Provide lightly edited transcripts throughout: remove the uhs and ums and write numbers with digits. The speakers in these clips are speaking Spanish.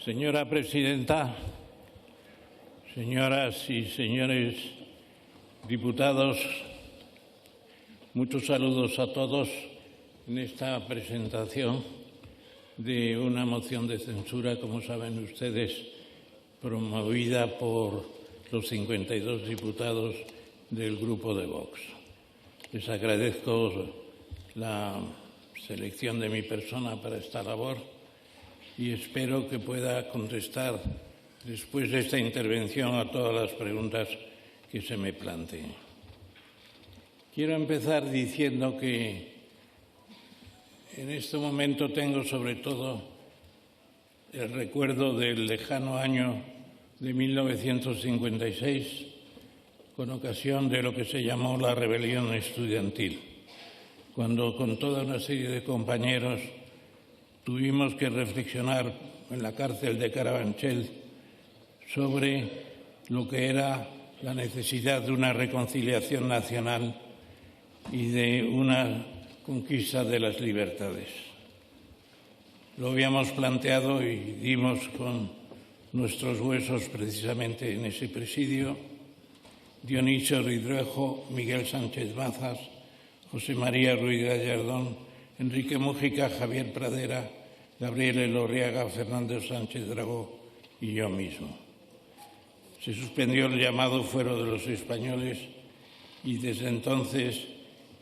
Señora presidenta, señoras y señores diputados, muchos saludos a todos en esta presentación de una moción de censura, como saben ustedes, promovida por los 52 diputados del Grupo de Vox. Les agradezco la selección de mi persona para esta labor y espero que pueda contestar después de esta intervención a todas las preguntas que se me planteen. Quiero empezar diciendo que en este momento tengo sobre todo el recuerdo del lejano año de 1956, con ocasión de lo que se llamó la rebelión estudiantil, cuando con toda una serie de compañeros tuvimos que reflexionar en la cárcel de Carabanchel sobre lo que era la necesidad de una reconciliación nacional y de una conquista de las libertades. Lo habíamos planteado y dimos con nuestros huesos precisamente en ese presidio Dionisio Ridruejo, Miguel Sánchez Mazas, José María Ruiz Gallardón, Enrique Mújica, Javier Pradera, Gabriel Elorriaga, Fernando Sánchez Dragó y yo mismo. Se suspendió el llamado fuero de los españoles y desde entonces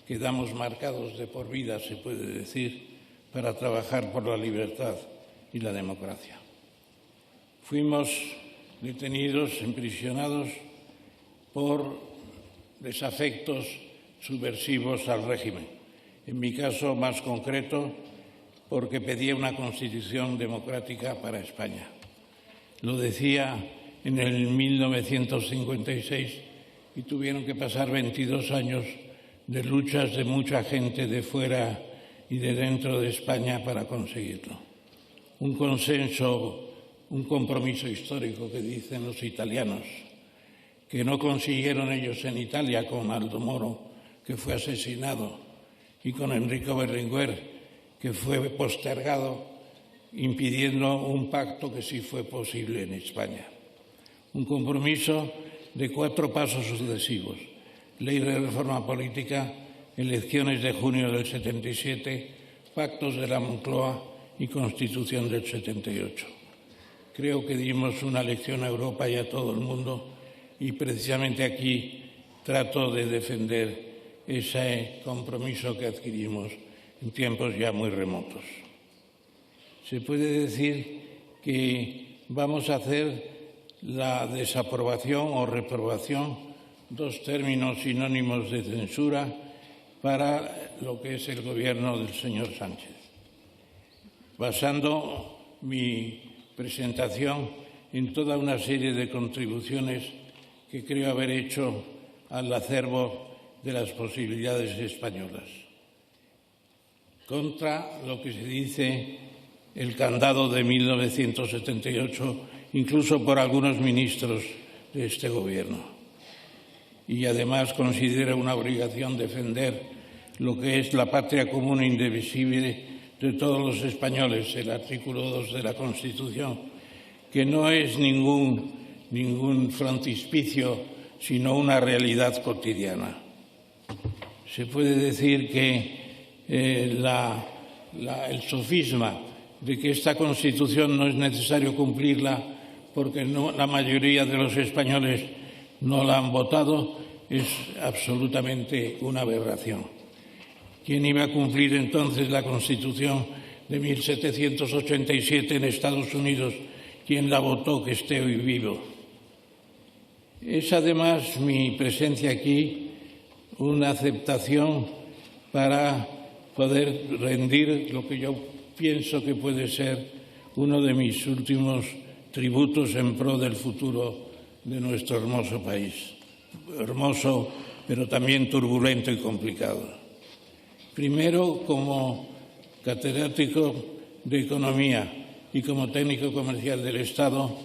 quedamos marcados de por vida, se puede decir, para trabajar por la libertad y la democracia. Fuimos detenidos, emprisionados por desafectos subversivos al régimen. En mi caso más concreto, porque pedía una constitución democrática para España. Lo decía en el 1956 y tuvieron que pasar 22 años de luchas de mucha gente de fuera y de dentro de España para conseguirlo. Un consenso, un compromiso histórico que dicen los italianos, que no consiguieron ellos en Italia con Aldo Moro, que fue asesinado, y con Enrico Berlinguer, que fue postergado, impidiendo un pacto que sí fue posible en España. Un compromiso de 4 pasos sucesivos: Ley de Reforma Política, elecciones de junio del 77, pactos de la Moncloa y Constitución del 78. Creo que dimos una lección a Europa y a todo el mundo y precisamente aquí trato de defender ese compromiso que adquirimos en tiempos ya muy remotos. Se puede decir que vamos a hacer la desaprobación o reprobación, 2 términos sinónimos de censura, para lo que es el gobierno del señor Sánchez, basando mi presentación en toda una serie de contribuciones que creo haber hecho al acervo de las posibilidades españolas, contra lo que se dice el candado de 1978, incluso por algunos ministros de este gobierno. Y además considero una obligación defender lo que es la patria común e indivisible de todos los españoles, el artículo 2 de la Constitución, que no es ningún frontispicio, sino una realidad cotidiana. Se puede decir que el sofisma de que esta Constitución no es necesario cumplirla porque la mayoría de los españoles no la han votado es absolutamente una aberración. ¿Quién iba a cumplir entonces la Constitución de 1787 en Estados Unidos? ¿Quién la votó que esté hoy vivo? Es además mi presencia aquí una aceptación para poder rendir lo que yo pienso que puede ser uno de mis últimos tributos en pro del futuro de nuestro hermoso país. Hermoso, pero también turbulento y complicado. Primero, como catedrático de Economía y como técnico comercial del Estado,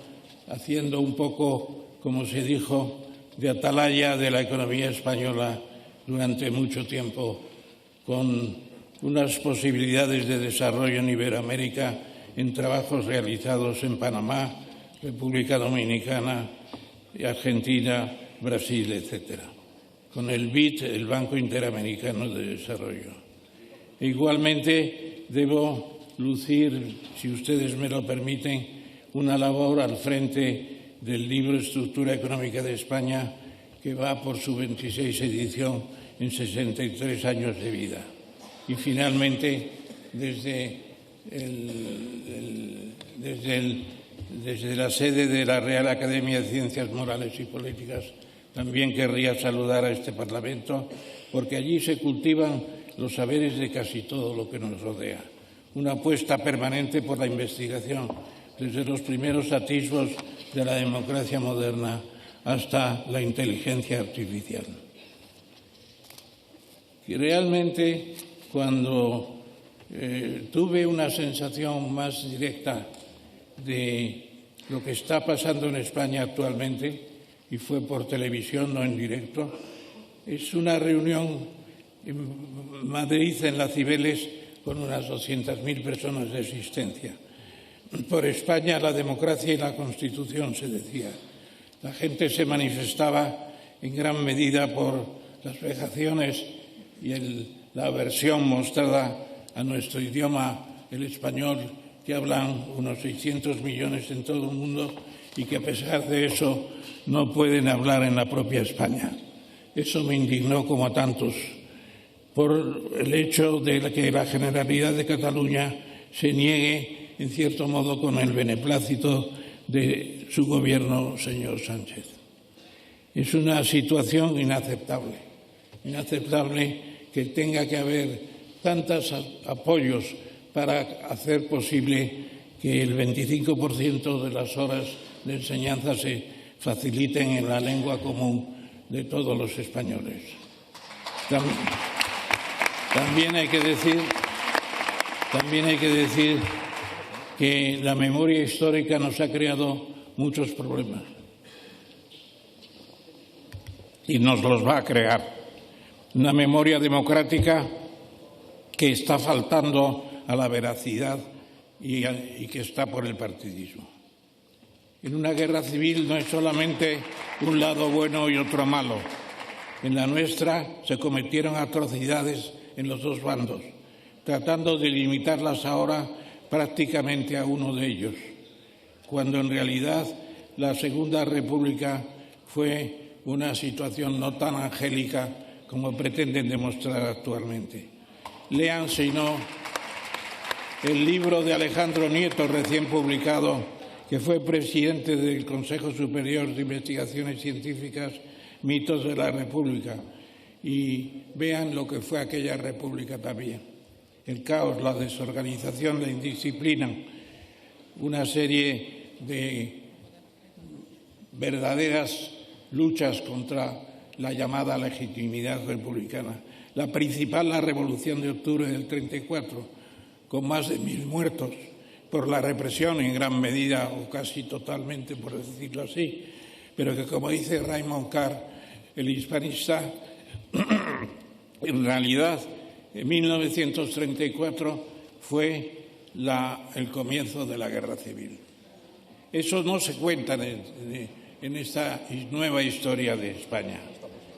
haciendo un poco, como se dijo, de atalaya de la economía española durante mucho tiempo, con unas posibilidades de desarrollo en Iberoamérica en trabajos realizados en Panamá, República Dominicana, Argentina, Brasil, etc., con el BID, el Banco Interamericano de Desarrollo. E igualmente debo lucir, si ustedes me lo permiten, una labor al frente del libro Estructura Económica de España, que va por su 26 edición en 63 años de vida. Y finalmente, desde la sede de la Real Academia de Ciencias Morales y Políticas, también querría saludar a este Parlamento, porque allí se cultivan los saberes de casi todo lo que nos rodea. Una apuesta permanente por la investigación, desde los primeros atisbos de la democracia moderna hasta la inteligencia artificial. Y realmente, cuando tuve una sensación más directa de lo que está pasando en España actualmente, y fue por televisión, no en directo, es una reunión en Madrid, en la Cibeles, con unas 200.000 personas de asistencia. Por España, la democracia y la Constitución, se decía. La gente se manifestaba en gran medida por las vejaciones y la aversión mostrada a nuestro idioma, el español, que hablan unos 600 millones en todo el mundo y que a pesar de eso no pueden hablar en la propia España. Eso me indignó como a tantos, por el hecho de que la Generalidad de Cataluña se niegue, en cierto modo, con el beneplácito de su gobierno, señor Sánchez. Es una situación inaceptable que tenga que haber tantos apoyos para hacer posible que el 25% de las horas de enseñanza se faciliten en la lengua común de todos los españoles. También hay que decir que la memoria histórica nos ha creado muchos problemas y nos los va a crear. Una memoria democrática que está faltando a la veracidad y que está por el partidismo. En una guerra civil no es solamente un lado bueno y otro malo. En la nuestra se cometieron atrocidades en los dos bandos, tratando de limitarlas ahora prácticamente a uno de ellos, cuando en realidad la Segunda República fue una situación no tan angélica como pretenden demostrar actualmente. Lean, si no, el libro de Alejandro Nieto, recién publicado, que fue presidente del Consejo Superior de Investigaciones Científicas, Mitos de la República, y vean lo que fue aquella república también. El caos, la desorganización, la indisciplina, una serie de verdaderas luchas contra la llamada legitimidad republicana. La principal, la Revolución de Octubre del 34, con más de 1.000 muertos por la represión en gran medida o casi totalmente, por decirlo así, pero que, como dice Raymond Carr, el hispanista, en realidad en 1934 fue el comienzo de la Guerra Civil. Eso no se cuenta en esta nueva historia de España.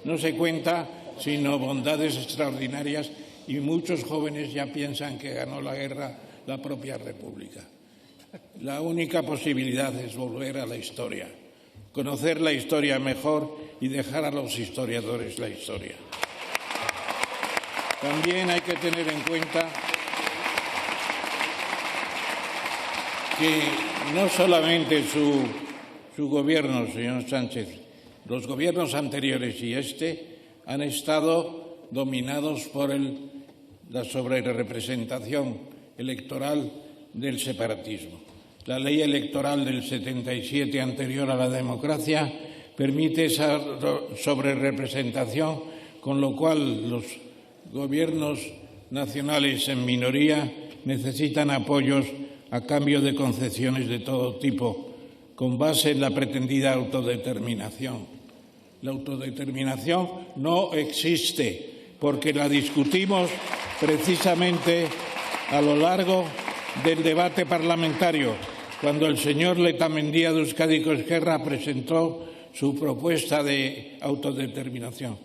No se cuenta sino bondades extraordinarias, y muchos jóvenes ya piensan que ganó la guerra la propia República. La única posibilidad es volver a la historia, conocer la historia mejor y dejar a los historiadores la historia. También hay que tener en cuenta que no solamente su gobierno, señor Sánchez, los gobiernos anteriores y han estado dominados por la sobrerepresentación electoral del separatismo. La ley electoral del 77, anterior a la democracia, permite esa sobrerepresentación, con lo cual los gobiernos nacionales en minoría necesitan apoyos a cambio de concesiones de todo tipo, con base en la pretendida autodeterminación. La autodeterminación no existe, porque la discutimos precisamente a lo largo del debate parlamentario, cuando el señor Letamendia de Euskadiko Ezkerra presentó su propuesta de autodeterminación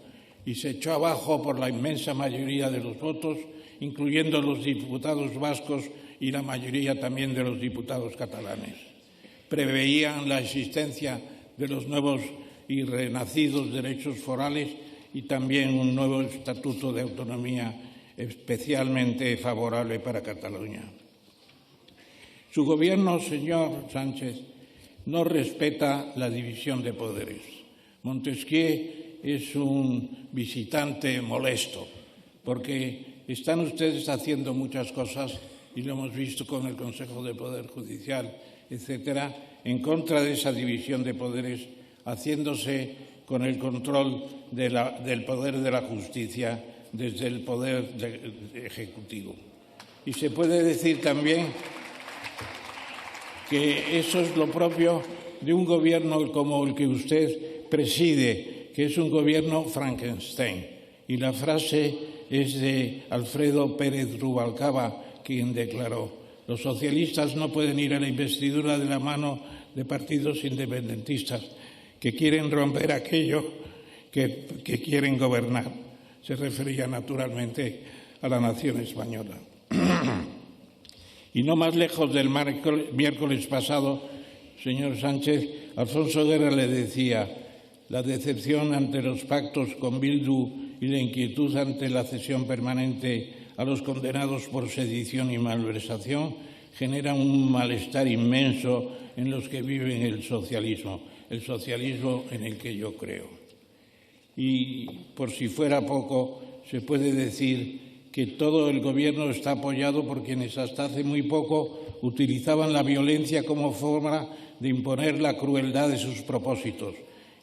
y se echó abajo por la inmensa mayoría de los votos, incluyendo los diputados vascos y la mayoría también de los diputados catalanes. Preveían la existencia de los nuevos y renacidos derechos forales y también un nuevo estatuto de autonomía especialmente favorable para Cataluña. Su gobierno, señor Sánchez, no respeta la división de poderes. Montesquieu es un visitante molesto, porque están ustedes haciendo muchas cosas, y lo hemos visto con el Consejo de Poder Judicial, etcétera, en contra de esa división de poderes, haciéndose con el control del poder de la justicia desde el poder ejecutivo. Y se puede decir también que eso es lo propio de un gobierno como el que usted preside, que es un gobierno Frankenstein. Y la frase es de Alfredo Pérez Rubalcaba, quien declaró: los socialistas no pueden ir a la investidura de la mano de partidos independentistas que quieren romper aquello que quieren gobernar. Se refería naturalmente a la nación española. Y no más lejos del miércoles pasado, señor Sánchez, Alfonso Guerra le decía: la decepción ante los pactos con Bildu y la inquietud ante la cesión permanente a los condenados por sedición y malversación generan un malestar inmenso en los que viven el socialismo en el que yo creo. Y por si fuera poco, se puede decir que todo el Gobierno está apoyado por quienes hasta hace muy poco utilizaban la violencia como forma de imponer la crueldad de sus propósitos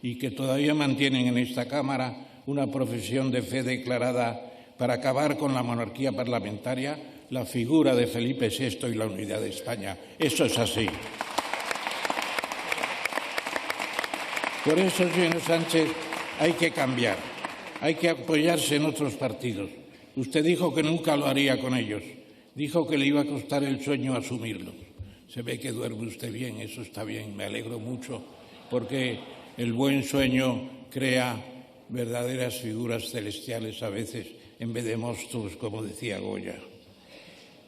y que todavía mantienen en esta Cámara una profesión de fe declarada para acabar con la monarquía parlamentaria, la figura de Felipe VI y la unidad de España. Eso es así. Por eso, señor Sánchez, hay que cambiar, hay que apoyarse en otros partidos. Usted dijo que nunca lo haría con ellos, dijo que le iba a costar el sueño asumirlos. Se ve que duerme usted bien, eso está bien, me alegro mucho, porque el buen sueño crea verdaderas figuras celestiales a veces, en vez de monstruos, como decía Goya.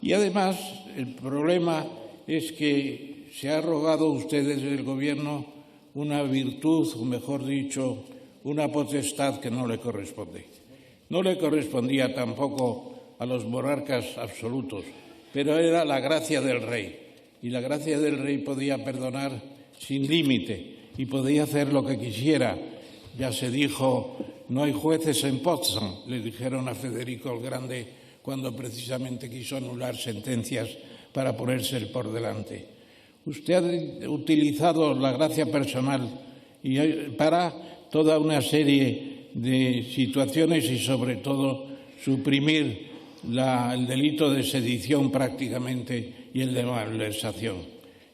Y además, el problema es que se ha arrogado usted desde el Gobierno una virtud, o mejor dicho, una potestad que no le corresponde. No le correspondía tampoco a los monarcas absolutos, pero era la gracia del rey. Y la gracia del rey podía perdonar sin límite y podía hacer lo que quisiera. Ya se dijo: no hay jueces en Potsdam, le dijeron a Federico el Grande cuando precisamente quiso anular sentencias para ponerse por delante. Usted ha utilizado la gracia personal para toda una serie de situaciones y, sobre todo, suprimir el delito de sedición prácticamente y el de malversación.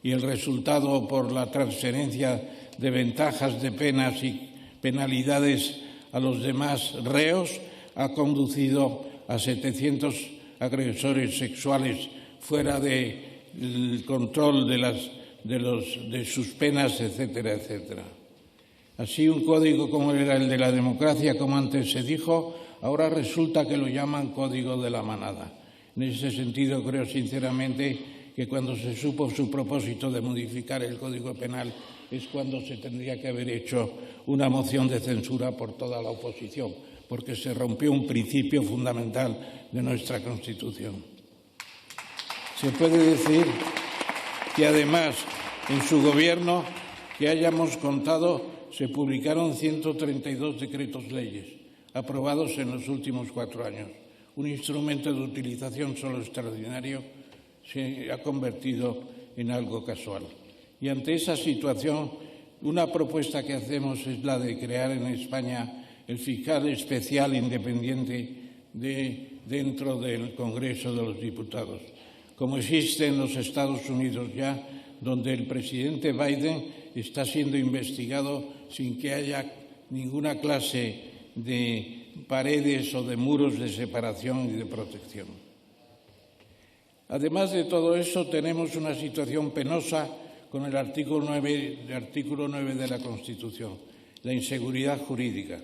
Y el resultado, por la transferencia de ventajas de penas y penalidades a los demás reos, ha conducido a 700 agresores sexuales fuera del control de sus penas, etcétera, etcétera. Así, un código como era el de la democracia, como antes se dijo, ahora resulta que lo llaman código de la manada. En ese sentido, creo sinceramente que cuando se supo su propósito de modificar el Código Penal es cuando se tendría que haber hecho una moción de censura por toda la oposición, porque se rompió un principio fundamental de nuestra Constitución. Se puede decir que, además, en su Gobierno, que hayamos contado, se publicaron 132 decretos leyes aprobados en los últimos 4 años. Un instrumento de utilización solo extraordinario se ha convertido en algo casual. Y ante esa situación, una propuesta que hacemos es la de crear en España el fiscal especial independiente dentro del Congreso de los Diputados, como existe en los Estados Unidos ya, donde el presidente Biden está siendo investigado sin que haya ninguna clase de paredes o de muros de separación y de protección. Además de todo eso, tenemos una situación penosa con el artículo 9 de la Constitución, la inseguridad jurídica.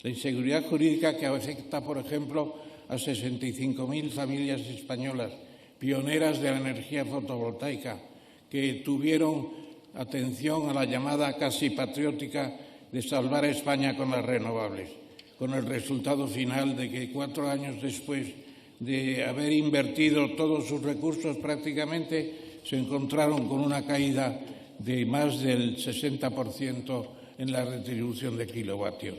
La inseguridad jurídica que afecta, por ejemplo, a 65.000 familias españolas, pioneras de la energía fotovoltaica, que tuvieron atención a la llamada casi patriótica de salvar a España con las renovables, con el resultado final de que 4 años después de haber invertido todos sus recursos prácticamente, se encontraron con una caída de más del 60% en la retribución de kilovatio.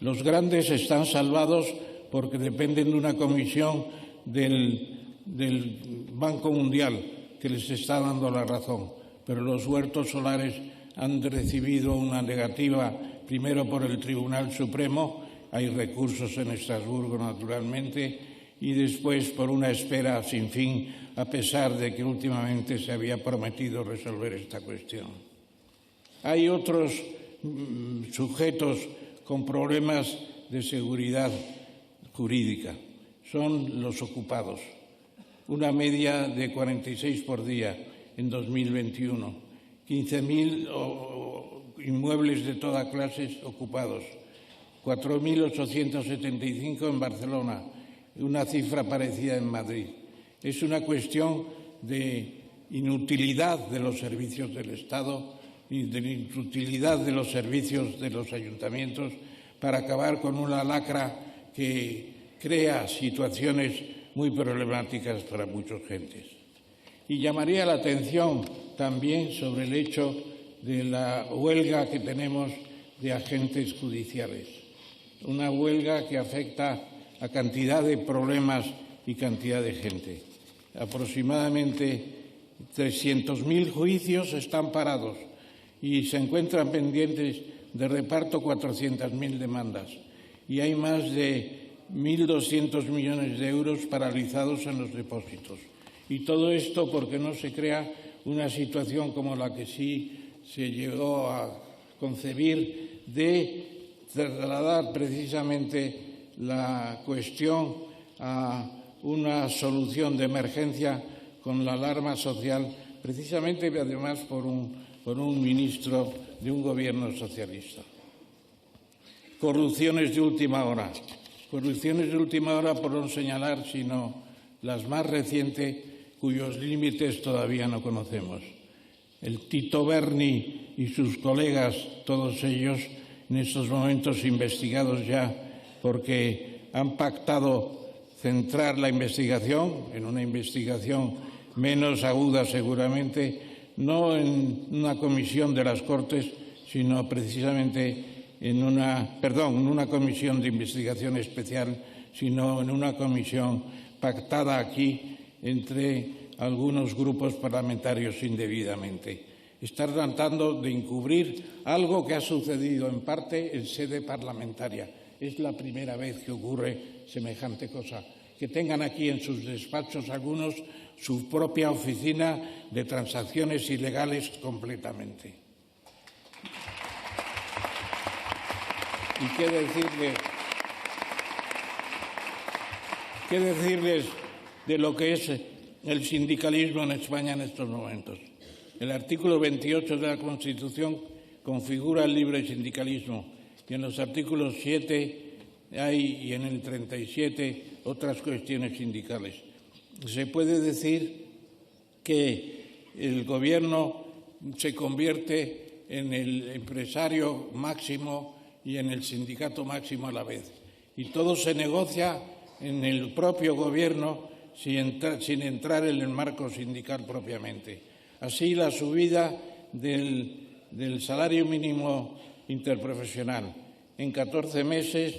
Los grandes están salvados porque dependen de una comisión del Banco Mundial que les está dando la razón, pero los huertos solares han recibido una negativa, primero por el Tribunal Supremo, hay recursos en Estrasburgo naturalmente, y después por una espera sin fin, a pesar de que últimamente se había prometido resolver esta cuestión. Hay otros sujetos con problemas de seguridad jurídica, son los ocupados. Una media de 46 por día en 2021, 15.000 inmuebles de toda clase ocupados, 4.875 en Barcelona, una cifra parecida en Madrid. Es una cuestión de inutilidad de los servicios del Estado y de inutilidad de los servicios de los ayuntamientos para acabar con una lacra que crea situaciones muy problemáticas para muchas gentes. Y llamaría la atención también sobre el hecho de la huelga que tenemos de agentes judiciales, una huelga que afecta a cantidad de problemas y cantidad de gente. Aproximadamente 300.000 juicios están parados y se encuentran pendientes de reparto 400.000 demandas y hay más de 1.200 millones de euros paralizados en los depósitos. Y todo esto porque no se crea una situación como la que sí se llegó a concebir de trasladar precisamente la cuestión a una solución de emergencia con la alarma social, precisamente además por un ministro de un gobierno socialista. Corrupciones de última hora. Corrupciones de última hora por no señalar, sino las más recientes, cuyos límites todavía no conocemos. El Tito Berni y sus colegas, todos ellos en estos momentos investigados ya, porque han pactado centrar la investigación en una investigación menos aguda seguramente, no en una comisión de las Cortes, sino precisamente en una comisión de investigación especial, sino en una comisión pactada aquí entre algunos grupos parlamentarios indebidamente. Están tratando de encubrir algo que ha sucedido en parte en sede parlamentaria. Es la primera vez que ocurre semejante cosa. Que tengan aquí en sus despachos algunos su propia oficina de transacciones ilegales completamente. ¿Y qué decirles de lo que es el sindicalismo en España en estos momentos? El artículo 28 de la Constitución configura el libre sindicalismo y en los artículos 7 y en el 37 otras cuestiones sindicales. Se puede decir que el Gobierno se convierte en el empresario máximo y en el sindicato máximo a la vez. Y todo se negocia en el propio Gobierno sin entrar en el marco sindical propiamente. Así, la subida del salario mínimo interprofesional en 14 meses,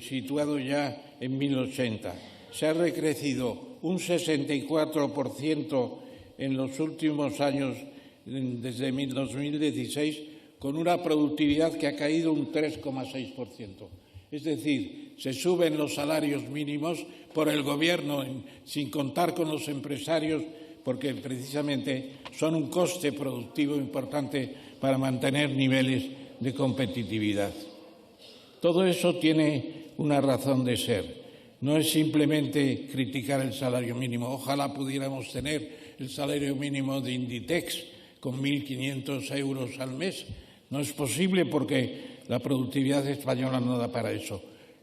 situado ya en 1.080. Se ha recrecido un 64% en los últimos años, desde 2016, con una productividad que ha caído un 3,6%. Es decir, se suben los salarios mínimos por el Gobierno sin contar con los empresarios, porque precisamente son un coste productivo importante para mantener niveles de competitividad. Todo eso tiene una razón de ser. no es simplemente criticar el salario mínimo. Ojalá pudiéramos tener el salario mínimo de Inditex con 1.500 euros al mes. No es posible porque la productividad española no da para eso.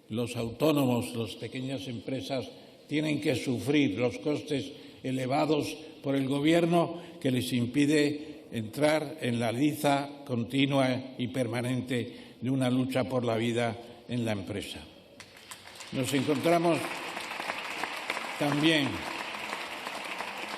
Los autónomos, las pequeñas empresas tienen que sufrir los costes elevados por el Gobierno que les impide entrar en la liza continua y permanente de una lucha por la vida en la empresa. Nos encontramos también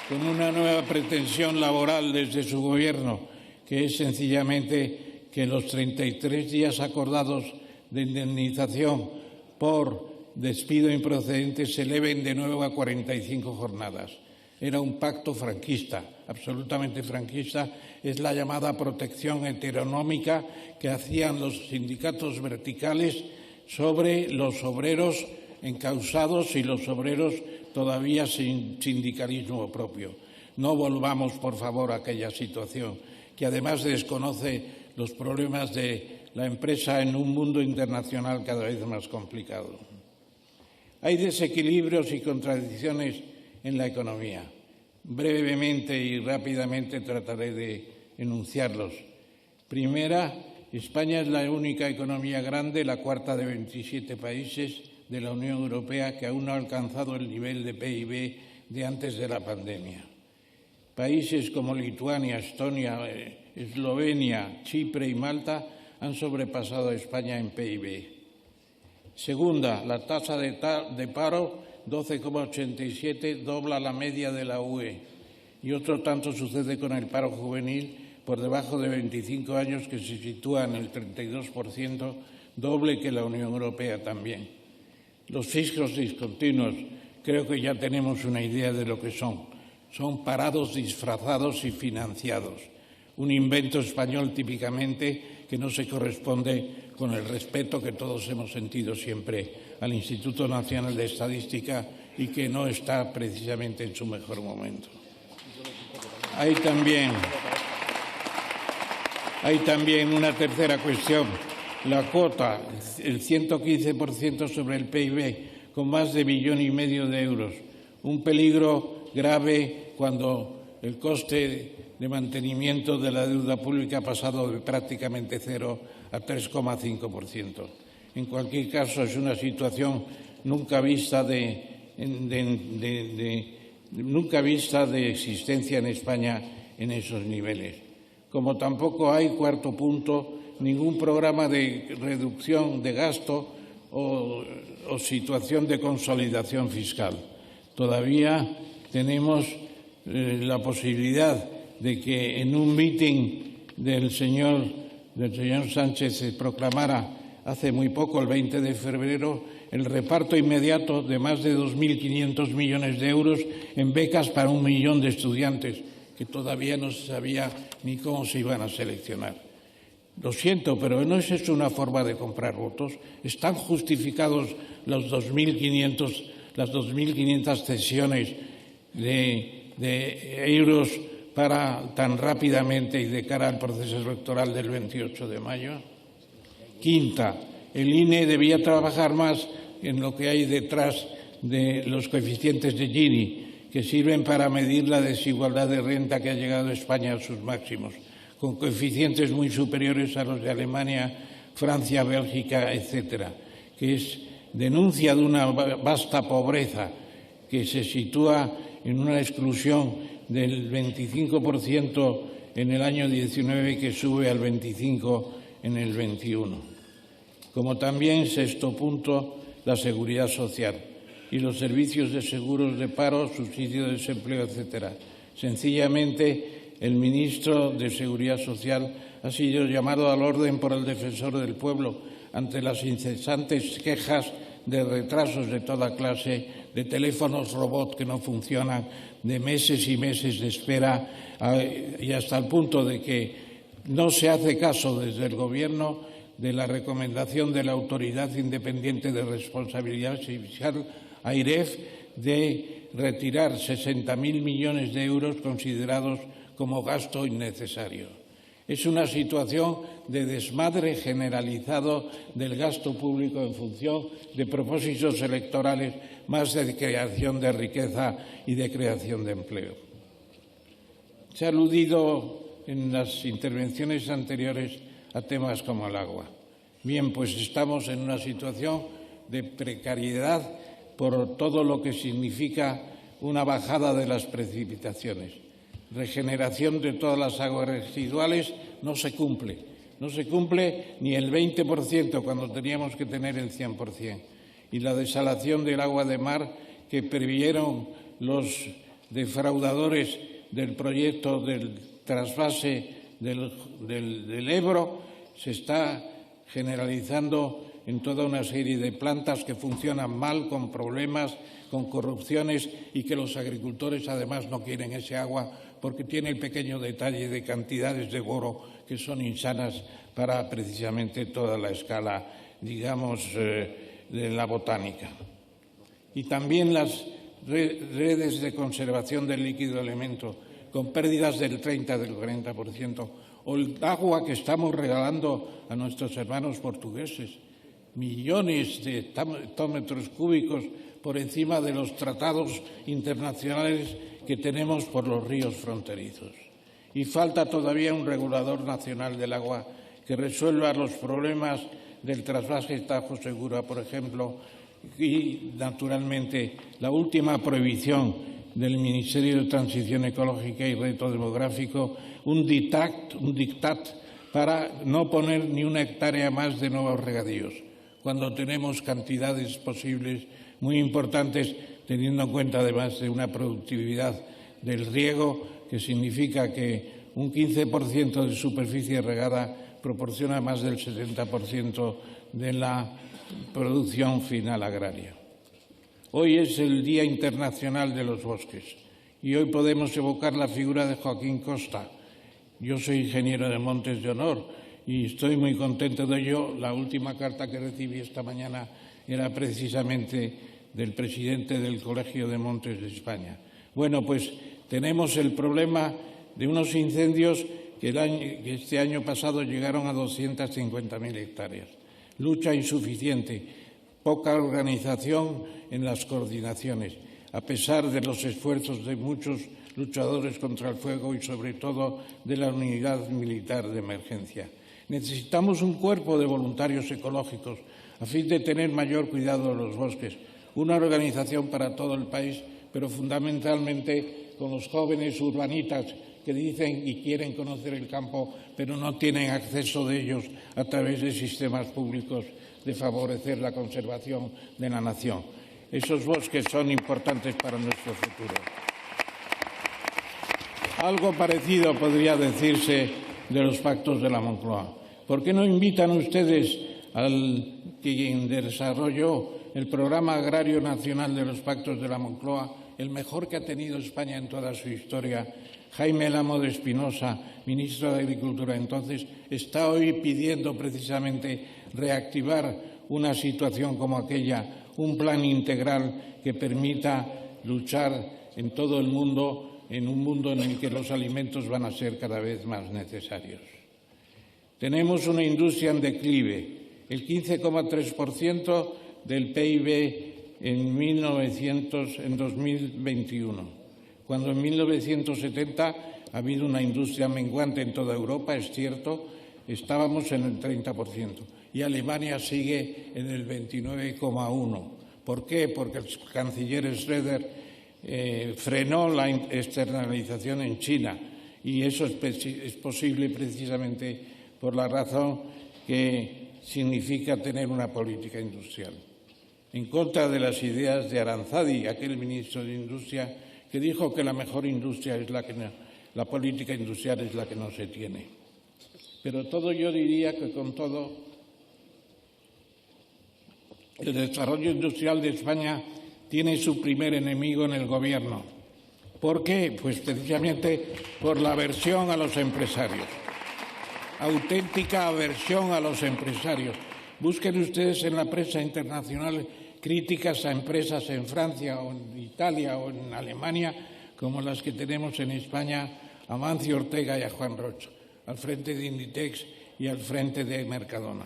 con una nueva pretensión laboral desde su Gobierno, que es sencillamente que los 33 días acordados de indemnización por despido improcedente se eleven de nuevo a 45 jornadas. Era un pacto franquista, absolutamente franquista. Es la llamada protección heteronómica que hacían los sindicatos verticales sobre los obreros encausados y los obreros todavía sin sindicalismo propio. No volvamos, por favor, a aquella situación que además desconoce los problemas de la empresa en un mundo internacional cada vez más complicado. Hay desequilibrios y contradicciones en la economía. Brevemente y rápidamente trataré de enunciarlos. Primera, España es la única economía grande, la cuarta de 27 países de la Unión Europea, que aún no ha alcanzado el nivel de PIB de antes de la pandemia. Países como Lituania, Estonia, Eslovenia, Chipre y Malta han sobrepasado a España en PIB. Segunda, la tasa de paro, 12,87, dobla la media de la UE. Y otro tanto sucede con el paro juvenil, por debajo de 25 años, que se sitúa en el 32%, doble que la Unión Europea también. Los fijos discontinuos, creo que ya tenemos una idea de lo que son. Son parados disfrazados y financiados. Un invento español típicamente que no se corresponde con el respeto que todos hemos sentido siempre al Instituto Nacional de Estadística y que no está precisamente en su mejor momento. Hay también una tercera cuestión, la cuota, el 115% sobre el PIB, con más de 1,5 millones de euros. Un peligro grave cuando el coste de mantenimiento de la deuda pública ha pasado de prácticamente 0 a 3,5%. En cualquier caso, es una situación nunca vista de existencia en España en esos niveles. Como tampoco hay, cuarto punto, ningún programa de reducción de gasto o situación de consolidación fiscal. Todavía tenemos la posibilidad de que en un mitin del señor Sánchez se proclamara hace muy poco, el 20 de febrero, el reparto inmediato de más de 2.500 millones de euros en becas para 1 millón de estudiantes, que todavía no se sabía ni cómo se iban a seleccionar. Lo siento, pero no es eso una forma de comprar votos. ¿Están justificados las 2.500 cesiones de euros para tan rápidamente y de cara al proceso electoral del 28 de mayo? Quinta, el INE debía trabajar más en lo que hay detrás de los coeficientes de Gini, que sirven para medir la desigualdad de renta que ha llegado a España a sus máximos, con coeficientes muy superiores a los de Alemania, Francia, Bélgica, etcétera, que es denuncia de una vasta pobreza que se sitúa en una exclusión del 25% en el año 19 que sube al 25% en el 21. Como también, sexto punto, la seguridad social y los servicios de seguros de paro, subsidio de desempleo, etcétera. Sencillamente, el ministro de Seguridad Social ha sido llamado al orden por el Defensor del Pueblo ante las incesantes quejas de retrasos de toda clase, de teléfonos robot que no funcionan, de meses y meses de espera y hasta el punto de que no se hace caso desde el Gobierno de la recomendación de la Autoridad Independiente de Responsabilidad Fiscal, AIREF, de retirar 60.000 millones de euros considerados como gasto innecesario. Es una situación de desmadre generalizado del gasto público en función de propósitos electorales, más de creación de riqueza y de creación de empleo. Se ha aludido en las intervenciones anteriores a temas como el agua. Bien, pues estamos en una situación de precariedad por todo lo que significa una bajada de las precipitaciones. Regeneración de todas las aguas residuales no se cumple. No se cumple ni el 20% cuando teníamos que tener el 100%. Y la desalación del agua de mar que previeron los defraudadores del proyecto del trasvase del Ebro se está generalizando en toda una serie de plantas que funcionan mal, con problemas, con corrupciones y que los agricultores además no quieren ese agua porque tiene el pequeño detalle de cantidades de boro que son insanas para precisamente toda la escala, digamos, de la botánica. Y también las redes de conservación del líquido elemento, con pérdidas del 30, del 40%, o el agua que estamos regalando a nuestros hermanos portugueses, millones de hectómetros cúbicos por encima de los tratados internacionales que tenemos por los ríos fronterizos. Y falta todavía un regulador nacional del agua que resuelva los problemas del trasvase Tajo Segura, por ejemplo, y, naturalmente, la última prohibición del Ministerio de Transición Ecológica y Reto Demográfico, un dictat para no poner ni una hectárea más de nuevos regadíos, cuando tenemos cantidades posibles muy importantes, teniendo en cuenta además de una productividad del riego, que significa que un 15% de superficie regada proporciona más del 70% de la producción final agraria. Hoy es el Día Internacional de los Bosques y hoy podemos evocar la figura de Joaquín Costa. Yo soy ingeniero de Montes de Honor y estoy muy contento de ello. La última carta que recibí esta mañana era precisamente del presidente del Colegio de Montes de España. Bueno, pues tenemos el problema de unos incendios que este año pasado llegaron a 250.000 hectáreas. Lucha insuficiente, poca organización en las coordinaciones, a pesar de los esfuerzos de muchos luchadores contra el fuego y, sobre todo, de la Unidad Militar de Emergencia. Necesitamos un cuerpo de voluntarios ecológicos a fin de tener mayor cuidado de los bosques, una organización para todo el país, pero fundamentalmente con los jóvenes urbanitas que dicen y quieren conocer el campo, pero no tienen acceso de ellos a través de sistemas públicos de favorecer la conservación de la nación. Esos bosques son importantes para nuestro futuro. Algo parecido podría decirse de los pactos de la Moncloa. ¿Por qué no invitan ustedes al quien desarrolló el Programa Agrario Nacional de los Pactos de la Moncloa, el mejor que ha tenido España en toda su historia, Jaime Lamo de Espinosa, ministro de Agricultura entonces, está hoy pidiendo precisamente reactivar una situación como aquella, un plan integral que permita luchar en todo el mundo, en un mundo en el que los alimentos van a ser cada vez más necesarios. Tenemos una industria en declive, el 15,3% del PIB en 2021. Cuando en 1970 ha habido una industria menguante en toda Europa, es cierto, estábamos en el 30% y Alemania sigue en el 29,1%. ¿Por qué? Porque el canciller Schröder frenó la externalización en China y eso es posible precisamente por la razón que significa tener una política industrial. En contra de las ideas de Aranzadi, aquel ministro de Industria, que dijo que la mejor industria es la política industrial es la que no se tiene. Pero yo diría que con todo, el desarrollo industrial de España tiene su primer enemigo en el Gobierno. ¿Por qué? Pues precisamente por la aversión a los empresarios. Auténtica aversión a los empresarios. Busquen ustedes en la prensa internacional críticas a empresas en Francia o en Italia o en Alemania, como las que tenemos en España, a Mancio Ortega y a Juan Rocha. al frente de Inditex y al frente de Mercadona.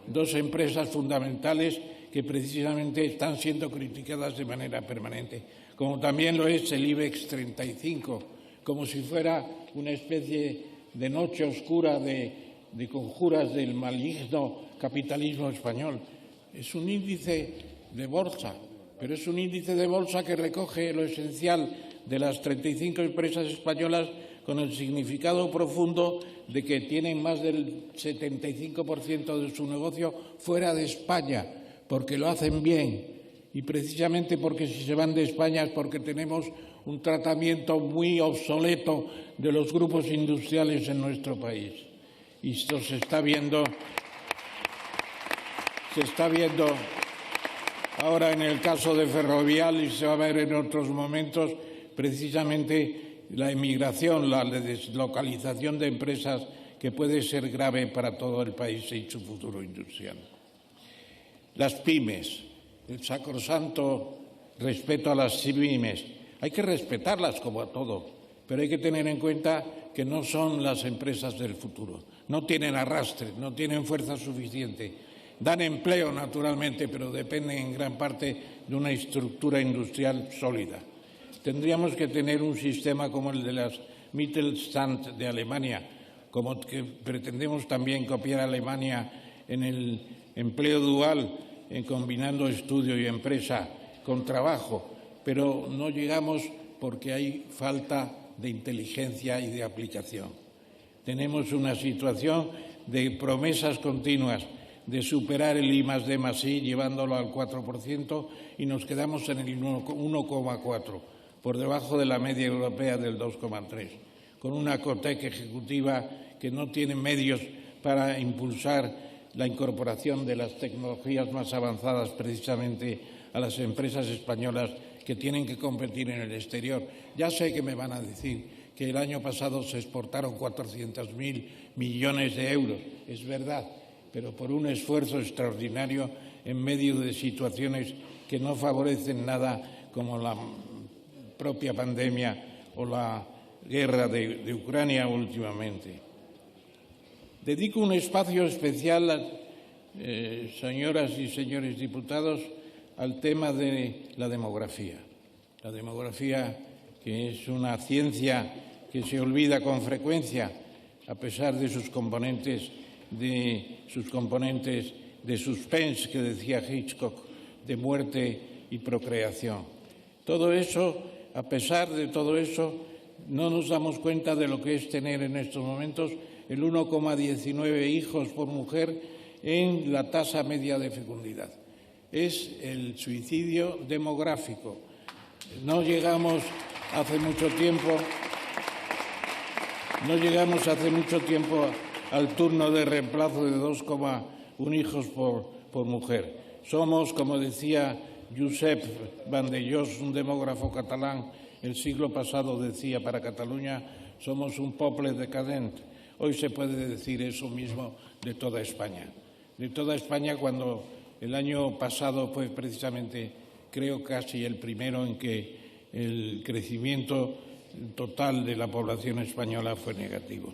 Dos empresas fundamentales que precisamente están siendo criticadas de manera permanente, como también lo es el IBEX 35, como si fuera una especie de noche oscura de conjuras del maligno capitalismo español. Es un índice de bolsa, pero es un índice de bolsa que recoge lo esencial de las 35 empresas españolas con el significado profundo de que tienen más del 75% de su negocio fuera de España, porque lo hacen bien. Y precisamente porque si se van de España es porque tenemos un tratamiento muy obsoleto de los grupos industriales en nuestro país. Y esto se está viendo ahora en el caso de Ferrovial y se va a ver en otros momentos precisamente la emigración, la deslocalización de empresas que puede ser grave para todo el país y su futuro industrial. Las pymes, el sacrosanto respeto a las pymes. Hay que respetarlas como a todo, pero hay que tener en cuenta que no son las empresas del futuro. No tienen arrastre, no tienen fuerza suficiente. Dan empleo, naturalmente, pero dependen en gran parte de una estructura industrial sólida. Tendríamos que tener un sistema como el de las Mittelstand de Alemania, como que pretendemos también copiar a Alemania en el empleo dual, combinando estudio y empresa con trabajo, pero no llegamos porque hay falta de inteligencia y de aplicación. Tenemos una situación de promesas continuas de superar el I+D+I llevándolo al 4% y nos quedamos en el 1,4%. Por debajo de la media europea del 2,3%, con una COTEC ejecutiva que no tiene medios para impulsar la incorporación de las tecnologías más avanzadas precisamente a las empresas españolas que tienen que competir en el exterior. Ya sé que me van a decir que el año pasado se exportaron 400.000 millones de euros. Es verdad, pero por un esfuerzo extraordinario en medio de situaciones que no favorecen nada como la propia pandemia o la guerra de Ucrania últimamente. Dedico un espacio especial, señoras y señores diputados, al tema de la demografía. La demografía, que es una ciencia que se olvida con frecuencia, a pesar de sus componentes de suspense, que decía Hitchcock, de muerte y procreación. Todo eso, a pesar de todo eso, no nos damos cuenta de lo que es tener en estos momentos el 1,19 hijos por mujer en la tasa media de fecundidad. Es el suicidio demográfico. No llegamos hace mucho tiempo al turno de reemplazo de 2,1 hijos por mujer. Somos, como decía Josep Vandellós, un demógrafo catalán, el siglo pasado decía para Cataluña, somos un poble decadent. Hoy se puede decir eso mismo de toda España. De toda España, cuando el año pasado fue precisamente, creo, casi el primero en que el crecimiento total de la población española fue negativo.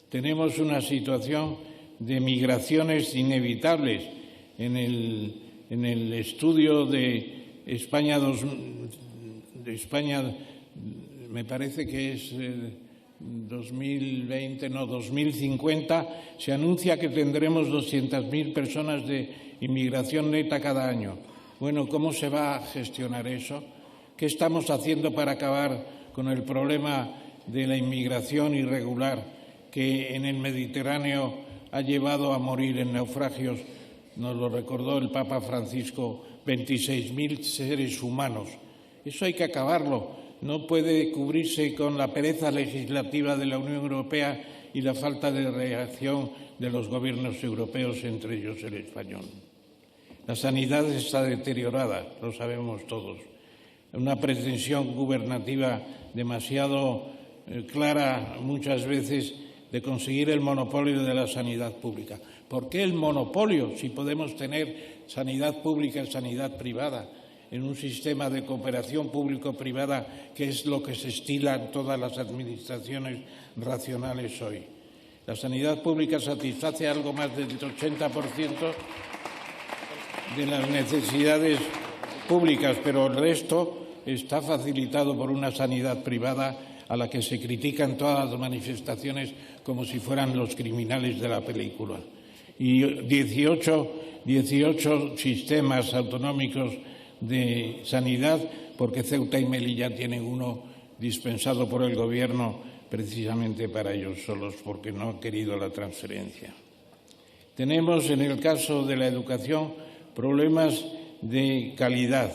Tenemos una situación de migraciones inevitables. En el estudio de España, me parece que es 2050, se anuncia que tendremos 200.000 personas de inmigración neta cada año. Bueno, ¿cómo se va a gestionar eso? ¿Qué estamos haciendo para acabar con el problema de la inmigración irregular que en el Mediterráneo ha llevado a morir en naufragios? Nos lo recordó el Papa Francisco, 26.000 seres humanos. Eso hay que acabarlo. No puede cubrirse con la pereza legislativa de la Unión Europea y la falta de reacción de los gobiernos europeos, entre ellos el español. La sanidad está deteriorada, lo sabemos todos. Una pretensión gubernativa demasiado clara muchas veces de conseguir el monopolio de la sanidad pública. ¿Por qué el monopolio si podemos tener sanidad pública y sanidad privada en un sistema de cooperación público-privada que es lo que se estila en todas las administraciones racionales hoy? La sanidad pública satisface algo más del 80% de las necesidades públicas, pero el resto está facilitado por una sanidad privada a la que se critican todas las manifestaciones como si fueran los criminales de la película. Y 18 sistemas autonómicos de sanidad, porque Ceuta y Melilla tienen uno dispensado por el Gobierno precisamente para ellos solos, porque no han querido la transferencia. Tenemos, en el caso de la educación, problemas de calidad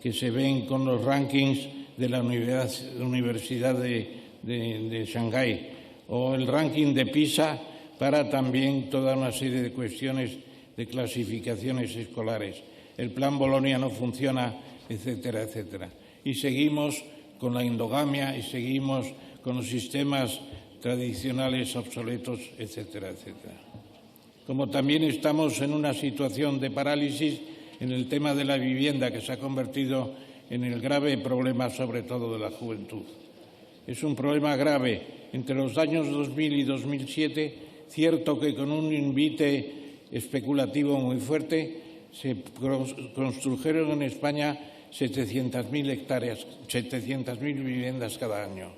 que se ven con los rankings de la Universidad de Shanghái o el ranking de PISA para también toda una serie de cuestiones de clasificaciones escolares. El plan Bolonia no funciona, etcétera, etcétera. Y seguimos con la endogamia y seguimos con los sistemas tradicionales obsoletos, etcétera, etcétera. Como también estamos en una situación de parálisis en el tema de la vivienda, que se ha convertido en el grave problema, sobre todo de la juventud. Es un problema grave. Entre los años 2000 y 2007, cierto que con un invite especulativo muy fuerte, se construyeron en España 700.000 hectáreas, 700.000 viviendas cada año.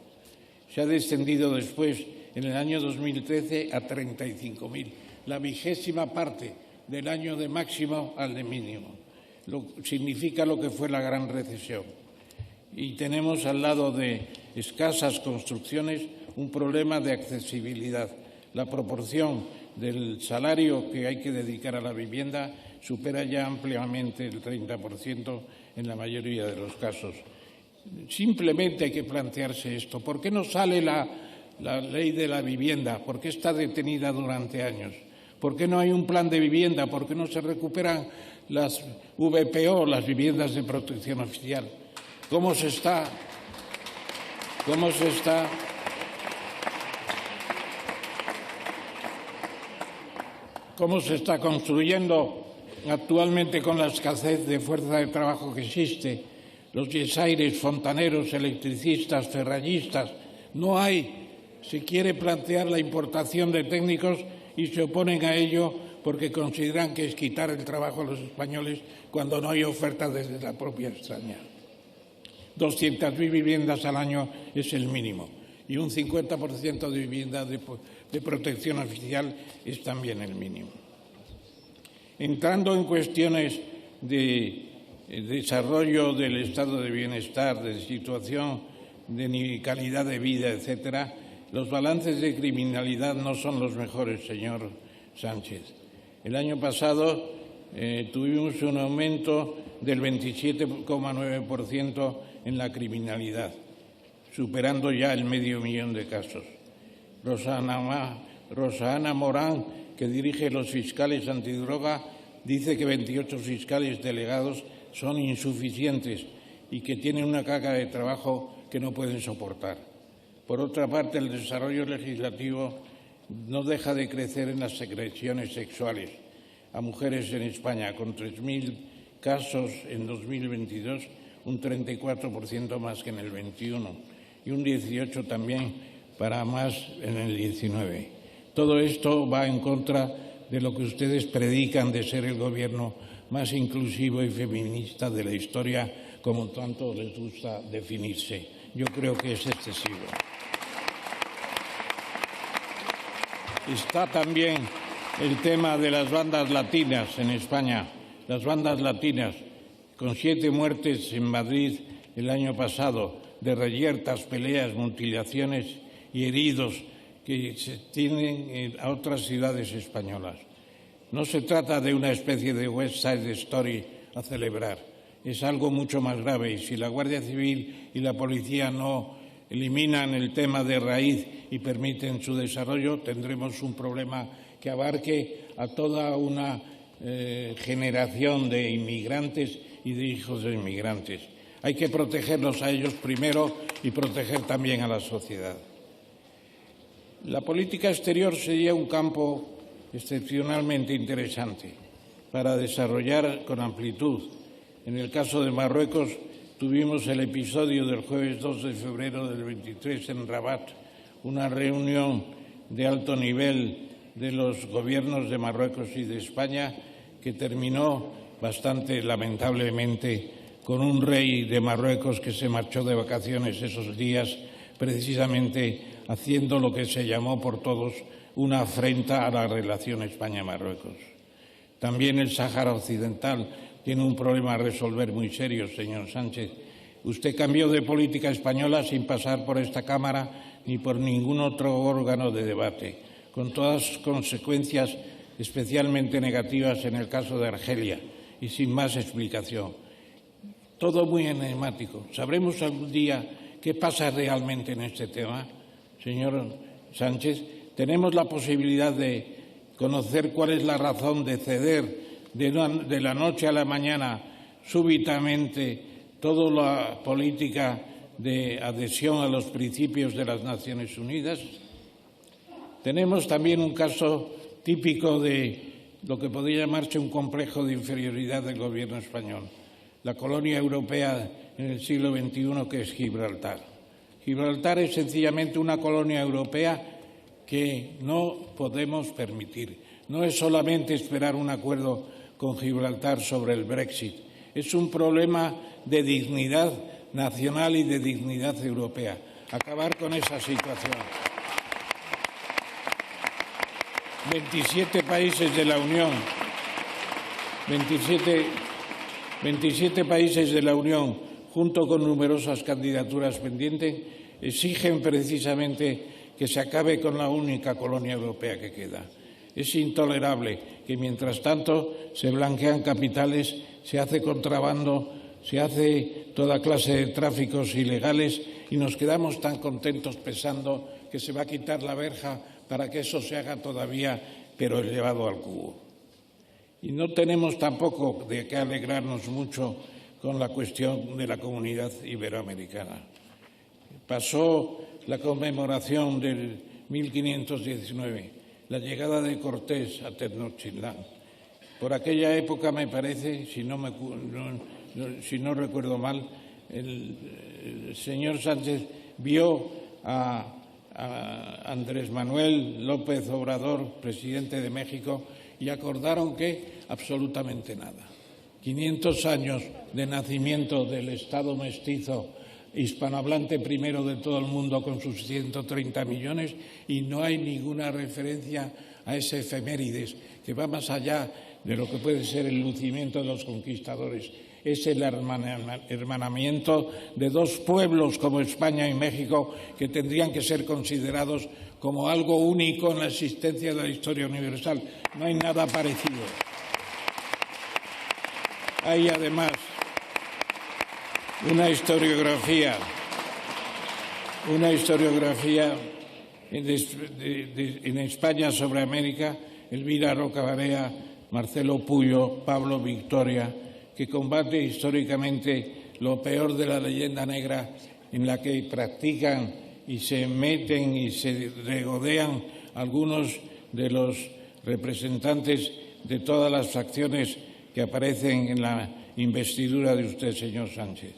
Se ha descendido después, en el año 2013, a 35.000, la 20ª parte del año de máximo al de mínimo. Significa lo que fue la gran recesión. Y tenemos al lado de escasas construcciones un problema de accesibilidad. La proporción del salario que hay que dedicar a la vivienda supera ya ampliamente el 30% en la mayoría de los casos. Simplemente hay que plantearse esto. ¿Por qué no sale la ley de la vivienda? ¿Por qué está detenida durante años? ¿Por qué no hay un plan de vivienda? ¿Por qué no se recuperan las VPO, las viviendas de protección oficial? ¿Cómo se está construyendo actualmente con la escasez de fuerza de trabajo que existe? Los yesaires, fontaneros, electricistas, ferrallistas, no hay. Se quiere plantear la importación de técnicos y se oponen a ello porque consideran que es quitar el trabajo a los españoles cuando no hay oferta desde la propia España. 200.000 viviendas al año es el mínimo y un 50% de viviendas de protección oficial es también el mínimo. Entrando en cuestiones de desarrollo del estado de bienestar, de situación de calidad de vida, etcétera, los balances de criminalidad no son los mejores, señor Sánchez. El año pasado tuvimos un aumento del 27,9% en la criminalidad, superando ya el 500.000 de casos. Rosa Ana Morán, que dirige los fiscales antidroga, dice que 28 fiscales delegados son insuficientes y que tienen una carga de trabajo que no pueden soportar. Por otra parte, el desarrollo legislativo no deja de crecer en las agresiones sexuales a mujeres en España, con 3.000 casos en 2022, un 34% más que en el 21 y un 18% también para más en el 19. Todo esto va en contra de lo que ustedes predican de ser el gobierno más inclusivo y feminista de la historia, como tanto les gusta definirse. Yo creo que es excesivo. Está también el tema de las bandas latinas en España. Las bandas latinas, con 7 muertes en Madrid el año pasado, de reyertas, peleas, mutilaciones y heridos que se tienen a otras ciudades españolas. No se trata de una especie de West Side Story a celebrar. Es algo mucho más grave y si la Guardia Civil y la Policía no eliminan el tema de raíz y permiten su desarrollo, tendremos un problema que abarque a toda una generación de inmigrantes y de hijos de inmigrantes. Hay que protegerlos a ellos primero y proteger también a la sociedad. La política exterior sería un campo excepcionalmente interesante para desarrollar con amplitud. En el caso de Marruecos tuvimos el episodio del jueves 2 de febrero del 23 en Rabat, una reunión de alto nivel de los gobiernos de Marruecos y de España que terminó bastante lamentablemente con un rey de Marruecos que se marchó de vacaciones esos días precisamente haciendo lo que se llamó por todos una afrenta a la relación España-Marruecos. También el Sáhara Occidental tiene un problema a resolver muy serio, señor Sánchez. Usted cambió de política española sin pasar por esta Cámara ni por ningún otro órgano de debate, con todas las consecuencias especialmente negativas en el caso de Argelia y sin más explicación. Todo muy enigmático. ¿Sabremos algún día qué pasa realmente en este tema, señor Sánchez? ¿Tenemos la posibilidad de conocer cuál es la razón de ceder de la noche a la mañana súbitamente toda la política de adhesión a los principios de las Naciones Unidas? Tenemos también un caso típico de lo que podría llamarse un complejo de inferioridad del Gobierno español, la colonia europea en el siglo XXI que es Gibraltar. Gibraltar es sencillamente una colonia europea que no podemos permitir. No es solamente esperar un acuerdo con Gibraltar sobre el Brexit, es un problema de dignidad nacional y de dignidad europea. Acabar con esa situación. 27 países de la Unión, 27 países de la Unión, junto con numerosas candidaturas pendientes, exigen precisamente que se acabe con la única colonia europea que queda. Es intolerable que, mientras tanto, se blanquean capitales, se hace contrabando, se hace toda clase de tráficos ilegales y nos quedamos tan contentos pensando que se va a quitar la verja para que eso se haga todavía, pero llevado al cubo. Y no tenemos tampoco de qué alegrarnos mucho con la cuestión de la Comunidad Iberoamericana. Pasó la conmemoración del 1519, la llegada de Cortés a Tenochtitlán. Por aquella época, me parece, si no recuerdo mal, el señor Sánchez vio a Andrés Manuel López Obrador, presidente de México, y acordaron que absolutamente nada. 500 años de nacimiento del Estado mestizo hispanohablante primero de todo el mundo con sus 130 millones y no hay ninguna referencia a ese efemérides que va más allá de lo que puede ser el lucimiento de los conquistadores. Es el hermanamiento de dos pueblos como España y México que tendrían que ser considerados como algo único en la existencia de la historia universal. No hay nada parecido. Hay además una historiografía en España sobre América, Elvira Roca Barea, Marcelo Puyo, Pablo Victoria, que combate históricamente lo peor de la leyenda negra en la que practican y se meten y se regodean algunos de los representantes de todas las facciones que aparecen en la investidura de usted, señor Sánchez.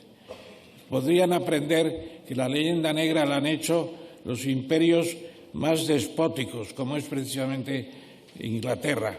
Podrían aprender que la leyenda negra la han hecho los imperios más despóticos, como es precisamente Inglaterra.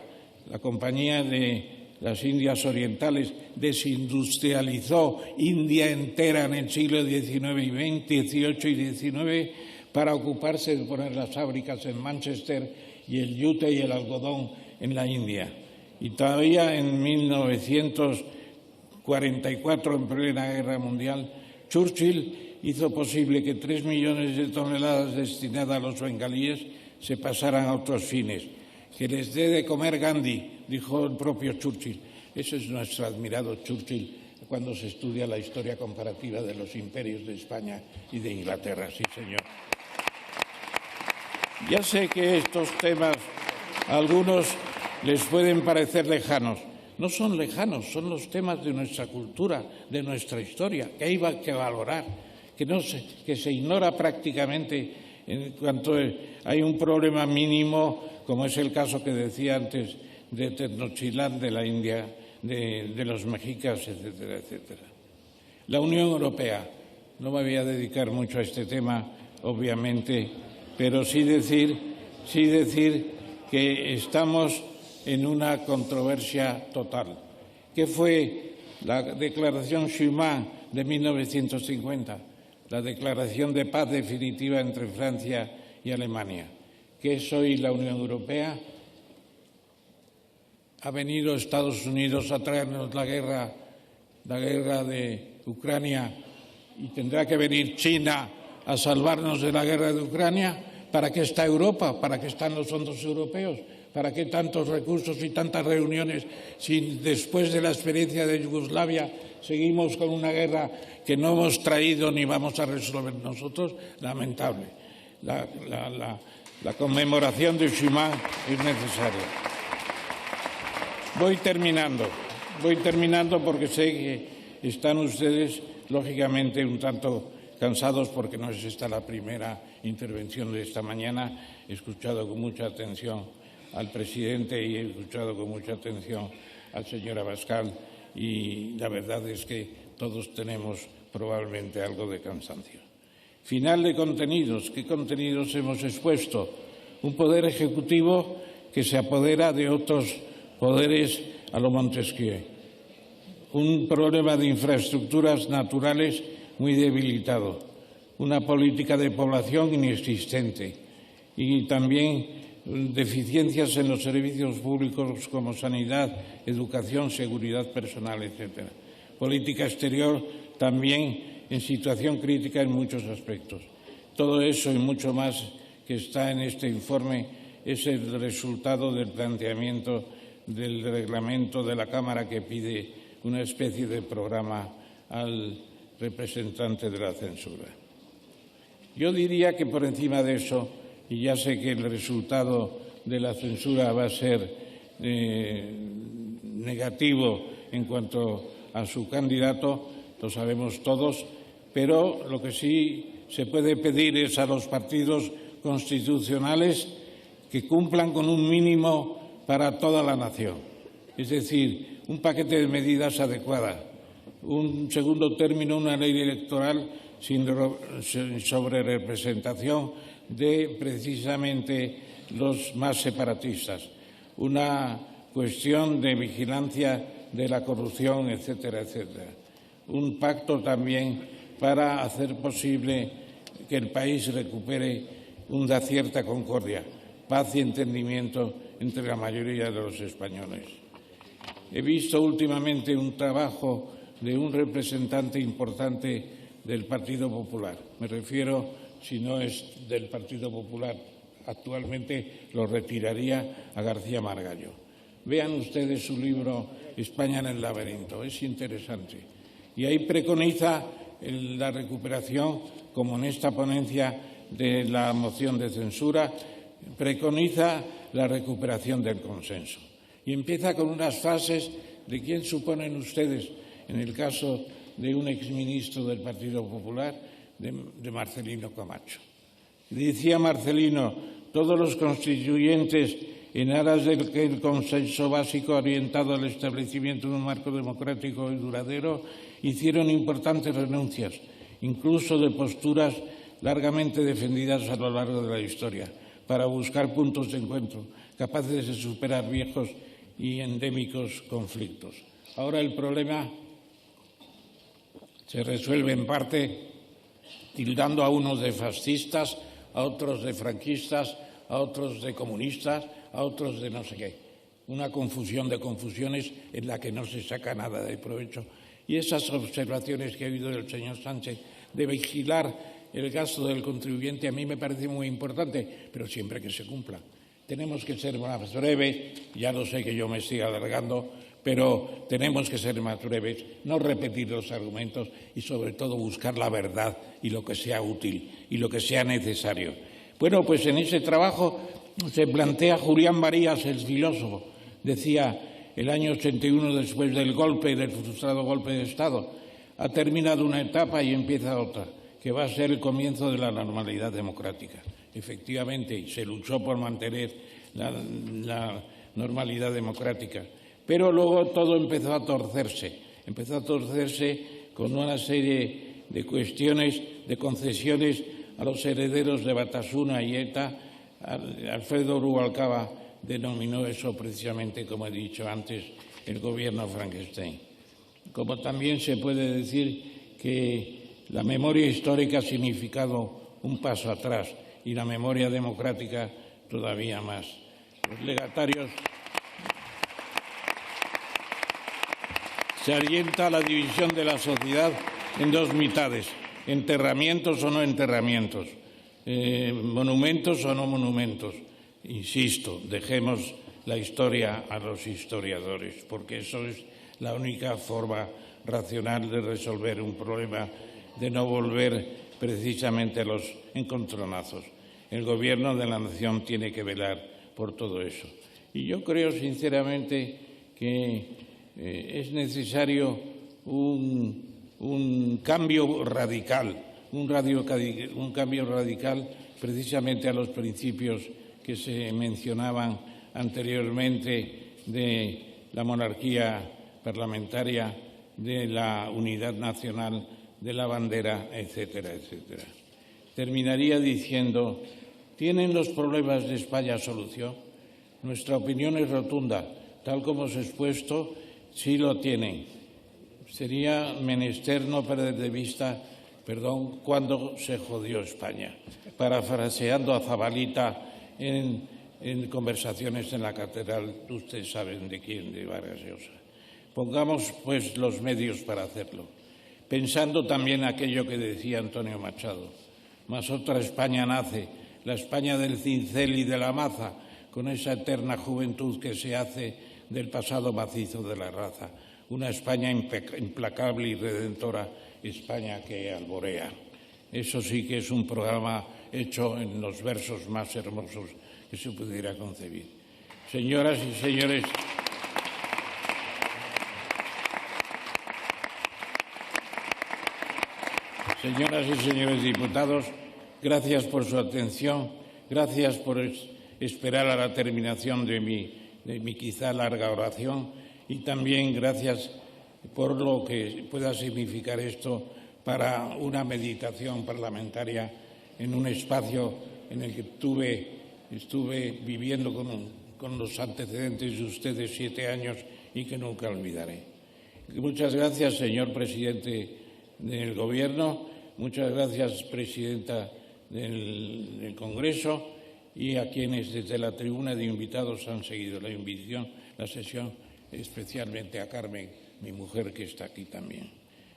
La Compañía de las Indias Orientales desindustrializó India entera en el siglo XIX y XX, XVIII y XIX para ocuparse de poner las fábricas en Manchester y el yute y el algodón en la India. Y todavía en 1944, en plena Guerra Mundial, Churchill hizo posible que 3 millones de toneladas destinadas a los bengalíes se pasaran a otros fines. Que les dé de comer Gandhi, dijo el propio Churchill. Ese es nuestro admirado Churchill cuando se estudia la historia comparativa de los imperios de España y de Inglaterra. Sí, señor. Ya sé que estos temas a algunos les pueden parecer lejanos. No son lejanos, son los temas de nuestra cultura, de nuestra historia, que hay que valorar, que se ignora prácticamente en cuanto hay un problema mínimo, como es el caso que decía antes de Tenochtitlán, de la India, de los mexicas, etcétera, etcétera. La Unión Europea. No me voy a dedicar mucho a este tema, obviamente, pero sí decir que estamos en una controversia total. ¿Qué fue la Declaración Schuman de 1950? La declaración de paz definitiva entre Francia y Alemania. ¿Qué es hoy la Unión Europea? ¿Ha venido Estados Unidos a traernos la guerra de Ucrania y tendrá que venir China a salvarnos de la guerra de Ucrania? ¿Para qué está Europa? ¿Para qué están los fondos europeos? ¿Para qué tantos recursos y tantas reuniones si después de la experiencia de Yugoslavia seguimos con una guerra que no hemos traído ni vamos a resolver nosotros? Lamentable. La conmemoración de Schuman es necesaria. Voy terminando porque sé que están ustedes, lógicamente, un tanto cansados porque no es esta la primera intervención de esta mañana. He escuchado con mucha atención al presidente y he escuchado con mucha atención al señor Abascal y la verdad es que todos tenemos probablemente algo de cansancio. Final de contenidos. ¿Qué contenidos hemos expuesto? Un poder ejecutivo que se apodera de otros poderes a lo Montesquieu. Un problema de infraestructuras naturales muy debilitado. Una política de población inexistente y también deficiencias en los servicios públicos como sanidad, educación, seguridad personal, etc. Política exterior también en situación crítica en muchos aspectos. Todo eso y mucho más que está en este informe es el resultado del planteamiento del reglamento de la Cámara que pide una especie de programa al representante de la censura. Yo diría que por encima de eso, y ya sé que el resultado de la censura va a ser negativo en cuanto a su candidato, lo sabemos todos, pero lo que sí se puede pedir es a los partidos constitucionales que cumplan con un mínimo para toda la nación, es decir, un paquete de medidas adecuadas, un segundo término, una ley electoral sin sobrerepresentación de precisamente los más separatistas, una cuestión de vigilancia de la corrupción, etcétera, etcétera. Un pacto también para hacer posible que el país recupere una cierta concordia, paz y entendimiento entre la mayoría de los españoles. He visto últimamente un trabajo de un representante importante del Partido Popular. Me refiero, si no es del Partido Popular actualmente, lo retiraría a García Margallo. Vean ustedes su libro España en el laberinto, es interesante. Y ahí preconiza la recuperación, como en esta ponencia de la moción de censura, preconiza la recuperación del consenso. Y empieza con unas frases de quién suponen ustedes, en el caso de un exministro del Partido Popular, de Marcelino Camacho. Decía Marcelino, todos los constituyentes, en aras del consenso básico orientado al establecimiento de un marco democrático y duradero, hicieron importantes renuncias, incluso de posturas largamente defendidas a lo largo de la historia, para buscar puntos de encuentro capaces de superar viejos y endémicos conflictos. Ahora el problema se resuelve en parte tildando a unos de fascistas, a otros de franquistas, a otros de comunistas, a otros de no sé qué. Una confusión de confusiones en la que no se saca nada de provecho. Y esas observaciones que ha habido del señor Sánchez de vigilar el gasto del contribuyente a mí me parece muy importante, pero siempre que se cumpla. Tenemos que ser más breves, ya lo sé que yo me estoy alargando, pero tenemos que ser más breves, no repetir los argumentos y sobre todo buscar la verdad y lo que sea útil y lo que sea necesario. Bueno, pues en ese trabajo se plantea Julián Marías, el filósofo, decía el año 81 después del frustrado golpe de Estado, ha terminado una etapa y empieza otra, que va a ser el comienzo de la normalidad democrática. Efectivamente, se luchó por mantener la normalidad democrática, pero luego todo empezó a torcerse con una serie de cuestiones, de concesiones a los herederos de Batasuna y ETA. Alfredo Rubalcaba denominó eso precisamente, como he dicho antes, el gobierno Frankenstein. Como también se puede decir que la memoria histórica ha significado un paso atrás y la memoria democrática todavía más. Los legatarios se orienta la división de la sociedad en dos mitades, enterramientos o no enterramientos, monumentos o no monumentos. Insisto, dejemos la historia a los historiadores, porque eso es la única forma racional de resolver un problema, de no volver precisamente a los encontronazos. El Gobierno de la Nación tiene que velar por todo eso. Y yo creo sinceramente que es necesario un cambio radical, un cambio radical precisamente a los principios que se mencionaban anteriormente de la monarquía parlamentaria, de la unidad nacional, de la bandera, etcétera, etcétera. Terminaría diciendo, ¿tienen los problemas de España solución? Nuestra opinión es rotunda, tal como os he expuesto, sí lo tienen. Sería menester no perder de vista, cuándo se jodió España, parafraseando a Zabalita en conversaciones en la catedral, ustedes saben de quién, de Vargas Llosa. Pongamos, pues, los medios para hacerlo, pensando también aquello que decía Antonio Machado. Mas otra España nace, la España del cincel y de la maza, con esa eterna juventud que se hace del pasado macizo de la raza. Una España implacable y redentora, España que alborea. Eso sí que es un programa hecho en los versos más hermosos que se pudiera concebir. Señoras y señores, diputados, gracias por su atención, gracias por esperar a la terminación de mi quizá larga oración y también gracias por lo que pueda significar esto para una meditación parlamentaria en un espacio en el que estuve viviendo con los antecedentes de ustedes 7 años y que nunca olvidaré. Muchas gracias, señor presidente del Gobierno, muchas gracias, presidenta del Congreso, y a quienes desde la tribuna de invitados han seguido la sesión, especialmente a Carmen, mi mujer, que está aquí también.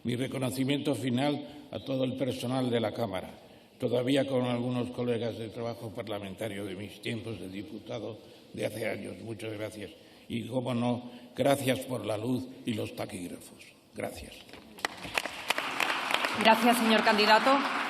Mi reconocimiento final a todo el personal de la Cámara, todavía con algunos colegas de trabajo parlamentario de mis tiempos de diputado de hace años. Muchas gracias. Y, cómo no, gracias por la luz y los taquígrafos. Gracias. Gracias, señor candidato.